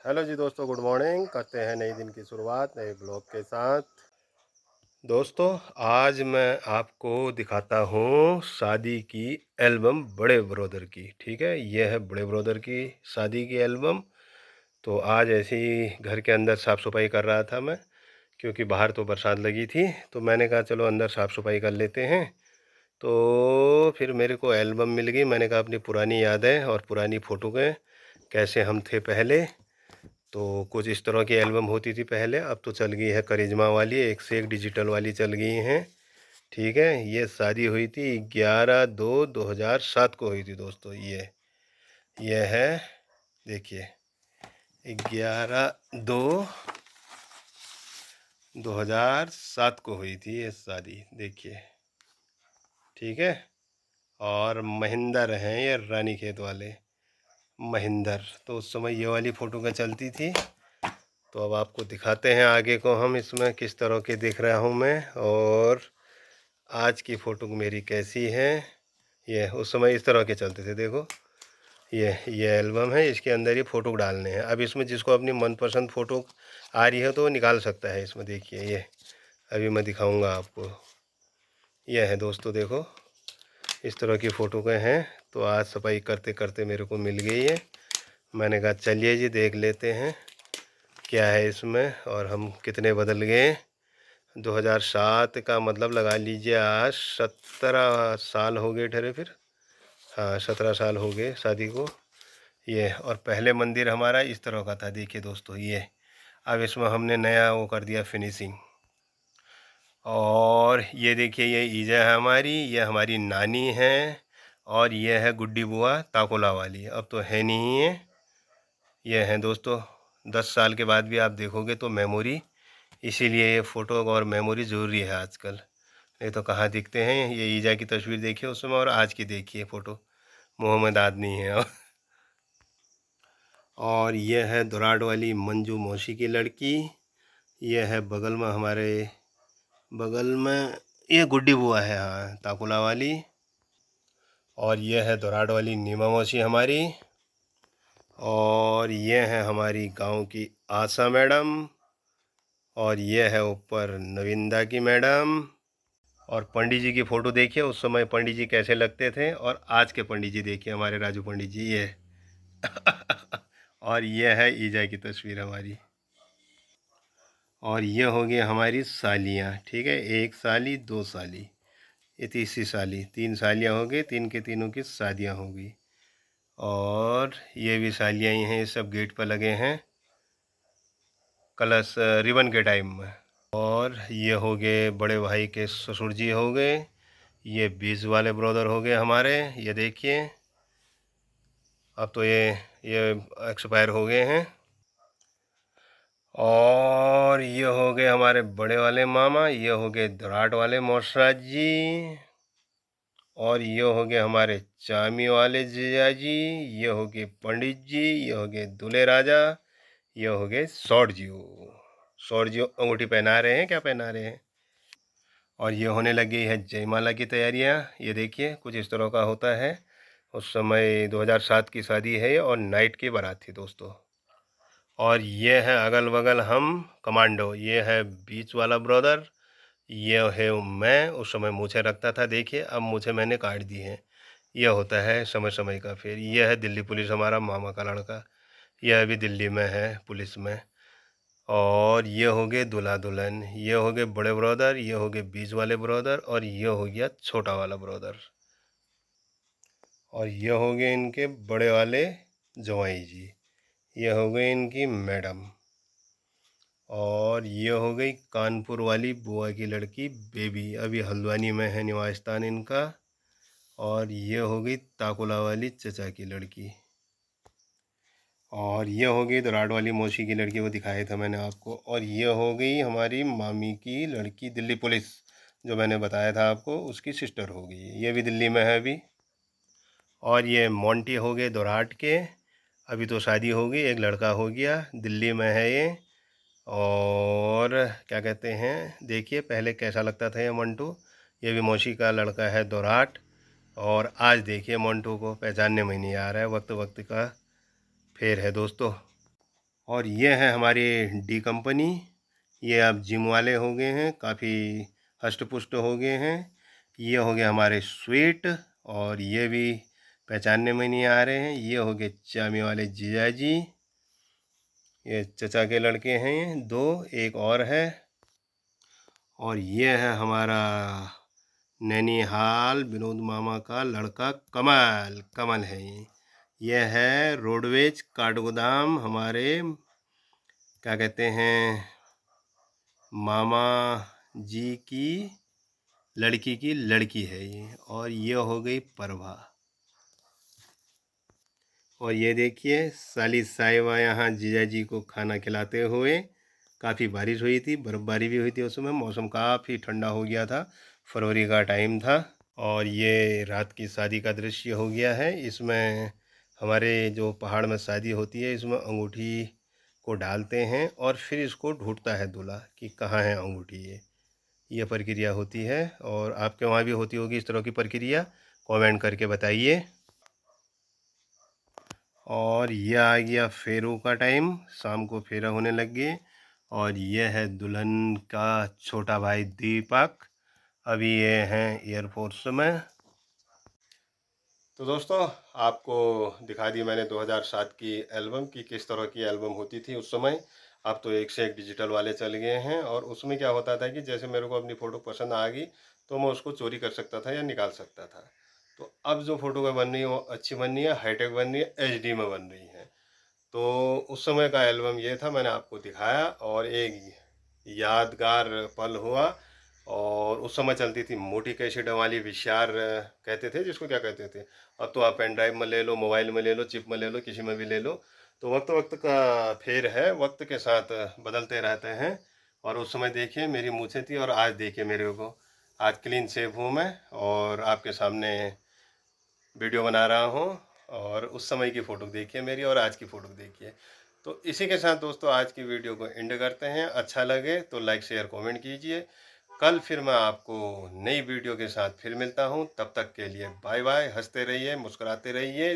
Hello जी दोस्तों, good morning. करते हैं नई दिन की शुरुआत नए ब्लॉग के साथ। दोस्तों, आज मैं आपको दिखाता हूँ शादी की एल्बम बड़े ब्रदर की। ठीक है, यह है बड़े ब्रदर की शादी की एल्बम। तो आज ऐसे ही घर के अंदर साफ़ सफाई कर रहा था मैं, क्योंकि बाहर तो बरसात लगी थी। तो मैंने कहा चलो अंदर साफ़ सफाई कर लेते हैं। तो फिर मेरे को एल्बम मिल गई। मैंने कहा अपनी पुरानी यादें और पुरानी फ़ोटो के कैसे हम थे पहले। तो कुछ इस तरह की एल्बम होती थी पहले, अब तो चल गई है करिश्मा वाली, एक से एक डिजिटल वाली चल गई हैं। ठीक है, ये शादी हुई थी 11/2/2007 को हुई थी दोस्तों। ये है, देखिए, 11/2/2007 को हुई थी ये शादी, देखिए। ठीक है, और महेंद्र हैं ये रानीखेत वाले महेंद्र। तो उस समय ये वाली फ़ोटो का चलती थी। तो अब आपको दिखाते हैं आगे को हम इसमें किस तरह के दिख रहा हूँ मैं, और आज की फ़ोटो मेरी कैसी है। ये उस समय इस तरह के चलते थे, देखो। ये एल्बम है, इसके अंदर ये फ़ोटो डालने हैं। अब इसमें जिसको अपनी मनपसंद फ़ोटो आ रही है तो वो निकाल सकता है इसमें। देखिए, ये अभी मैं दिखाऊंगा आपको। ये है दोस्तों, देखो, इस तरह की फ़ोटो के हैं। तो आज सफाई करते करते मेरे को मिल गई है। मैंने कहा चलिए जी देख लेते हैं क्या है इसमें, और हम कितने बदल गए। 2007 का मतलब लगा लीजिए आज 17 साल हो गए ठहरे फिर। हाँ, 17 साल हो गए शादी को। ये, और पहले मंदिर हमारा इस तरह का था, देखिए दोस्तों। ये अब इसमें हमने नया वो कर दिया फिनिशिंग। और ये देखिए, ये ईजा है हमारी, ये हमारी नानी है। और ये है गुड्डी बुआ ताकोला वाली, अब तो है नहीं है। ये हैं दोस्तों, 10 साल के बाद भी आप देखोगे तो मेमोरी। इसीलिए ये फ़ोटो और मेमोरी ज़रूरी है आजकल, नहीं तो कहाँ दिखते हैं। ये ईजा की तस्वीर देखिए उस समय, और आज की देखिए फ़ोटो, मुँह में दाँत नहीं है। और ये है दुराड वाली मंजू मौसी की लड़की। ये है बगल में हमारे, बगल में ये गुड्डी बुआ है, हाँ, ताकुला वाली। और ये है दुराड वाली नीमा मौसी हमारी। और ये है हमारी गांव की आशा मैडम। और ये है ऊपर नविंदा की मैडम। और पंडित जी की फ़ोटो देखिए, उस समय पंडित जी कैसे लगते थे, और आज के पंडित जी देखिए, हमारे राजू पंडित जी, ये। और ये है ईजा की तस्वीर हमारी। और ये हो गई हमारी सालियाँ। ठीक है, एक साली, दो साली, ये तीसरी साली, तीन सालियाँ हो गई, तीन के तीनों की शादियाँ हो गई। और ये भी सालियाँ ही हैं, ये सब गेट पर लगे हैं कलश रिबन के टाइम में। और ये हो गए बड़े भाई के ससुर जी हो गए। ये 20 वाले ब्रदर हो गए हमारे, ये देखिए। अब तो ये एक्सपायर हो गए हैं। और ये हो गए हमारे बड़े वाले मामा, ये हो गए दराट वाले मौसराज जी। और ये हो गए हमारे चामी वाले जीजा जी। ये हो गए पंडित जी, ये हो गए दूल्हे राजा, ये हो गए सौर जी। सौर जी अंगूठी पहना रहे हैं, क्या पहना रहे हैं। और ये होने लगी है जयमाला की तैयारियां। ये देखिए, कुछ इस तरह का होता है। उस समय 2007 की शादी है, और नाइट की बारात थी दोस्तों। और ये है अगल बगल हम कमांडो। ये है बीच वाला ब्रदर, ये है मैं। उस समय मूछें रखता था, देखिए अब मूछें मैंने काट दी हैं। यह होता है समय समय का। फिर यह है दिल्ली पुलिस, हमारा मामा का लड़का, यह अभी दिल्ली में है पुलिस में। और ये हो गए दूल्हा दुल्हन, ये हो गए बड़े ब्रदर, ये हो गए बीच वाले ब्रदर, और ये हो गया छोटा वाला ब्रदर। और ये हो गए इनके बड़े वाले जवाई जी, ये हो गई इनकी मैडम। और ये हो गई कानपुर वाली बुआ की लड़की बेबी, अभी हल्द्वानी में है निवास स्थान इनका। और ये हो गई ताकुला वाली चचा की लड़की। और ये हो गई दराड़ वाली मौसी की लड़की, वो दिखाया था मैंने आपको। और ये हो गई हमारी मामी की लड़की दिल्ली पुलिस, जो मैंने बताया था आपको, उसकी सिस्टर हो गई, ये भी दिल्ली में है अभी। और ये मोंटी हो गए दोराट के, अभी तो शादी हो गई, एक लड़का हो गया, दिल्ली में है ये। और क्या कहते हैं, देखिए पहले कैसा लगता था ये मंटू। ये भी मौसी का लड़का है दोराट। और आज देखिए मंटू को पहचानने में नहीं आ रहा है, वक्त वक्त का फेर है दोस्तों। और ये है हमारे डी कंपनी। ये अब जिम वाले हो गए हैं, काफ़ी हष्ट पुष्ट हो गए हैं। ये हो गए हमारे स्वीट, और ये भी पहचानने में नहीं आ रहे हैं। ये हो गए चामी वाले जीजा जी, ये चचा के लड़के हैं, ये दो, एक और है। और ये है हमारा नैनीहाल विनोद मामा का लड़का कमल, कमल है ये। ये है रोडवेज काठगोदाम, हमारे क्या कहते हैं, मामा जी की लड़की की लड़की है ये। और ये हो गई प्रभा। और ये देखिए साली साहिबा यहाँ जीजा जी को खाना खिलाते हुए। काफ़ी बारिश हुई थी, बर्फ़बारी भी हुई थी उस समय, मौसम काफ़ी ठंडा हो गया था, फरवरी का टाइम था। और ये रात की शादी का दृश्य हो गया है। इसमें हमारे जो पहाड़ में शादी होती है, इसमें अंगूठी को डालते हैं और फिर इसको ढूंढता है दूल्हा कि कहाँ है अंगूठी। ये प्रक्रिया होती है। और आपके वहाँ भी होती होगी इस तरह की प्रक्रिया, कमेंट करके बताइए। और ये आ गया फेरों का टाइम, शाम को फेरा होने लग गए। और ये है दुल्हन का छोटा भाई दीपक, अभी ये हैं एयरफोर्स में। तो दोस्तों, आपको दिखा दी मैंने 2007 की एल्बम की किस तरह की एल्बम होती थी उस समय। अब तो एक से एक डिजिटल वाले चल गए हैं। और उसमें क्या होता था कि जैसे मेरे को अपनी फ़ोटो पसंद आ गई तो मैं उसको चोरी कर सकता था या निकाल सकता था। तो अब जो फ़ोटो बन रही है वो अच्छी बन रही है, हाईटेक बन रही है, एचडी में बन रही है। तो उस समय का एल्बम ये था, मैंने आपको दिखाया। और एक यादगार पल हुआ। और उस समय चलती थी मोटी कैसेट वाली विशार कहते थे जिसको, क्या कहते थे। अब तो आप पेन ड्राइव में ले लो, मोबाइल में ले लो, चिप में ले लो, किसी में भी ले लो। तो वक्त वक्त का फेर है, वक्त के साथ बदलते रहते हैं। और उस समय देखिए मेरी मूछें थी, और आज देखिए मेरे को, आज क्लीन शेव हूँ मैं और आपके सामने वीडियो बना रहा हूँ। और उस समय की फ़ोटो देखिए मेरी, और आज की फ़ोटो देखिए। तो इसी के साथ दोस्तों आज की वीडियो को एंड करते हैं। अच्छा लगे तो लाइक शेयर कमेंट कीजिए। कल फिर मैं आपको नई वीडियो के साथ फिर मिलता हूँ। तब तक के लिए बाय बाय। हंसते रहिए, मुस्कुराते रहिए।